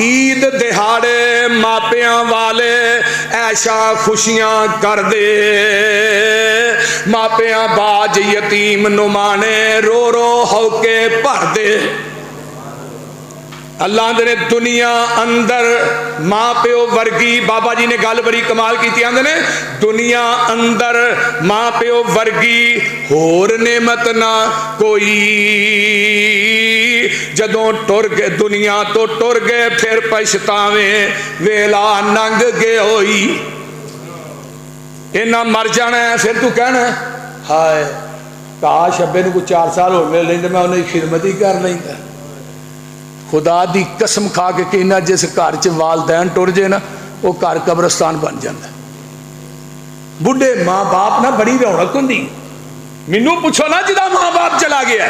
ईद दिहाड़े मापियां वाले ऐशा खुशियां कर दे, मापियां बाज यतीम नुमाने रो रो होके भर दे। अल्लाह ने दुनिया अंदर मां प्यो वर्गी, बाबा जी ने गल बड़ी कमाल की आंदे ने दुनिया अंदर मां प्यो वर्गी होर नेमत ना कोई, जदों टुर गए दुनिया तो टुर गए फिर पछतावे वेला नंग गए होई। इन्ना मर जाना है फिर तू कहना हाय काश अब्बे नूं कोई 4 साल होर मिल लैंदे मैं उन्हें खिदमत ही कर लैंदा। खुदा दी कसम खा के कहना जिस घर च वालदैन टुर जाए ना वो घर कब्रस्तान बन जाता। बुढ़े माँ बाप ना बड़ी रौनक होंदी, मैनू पूछो ना जिदा माँ बाप चला गया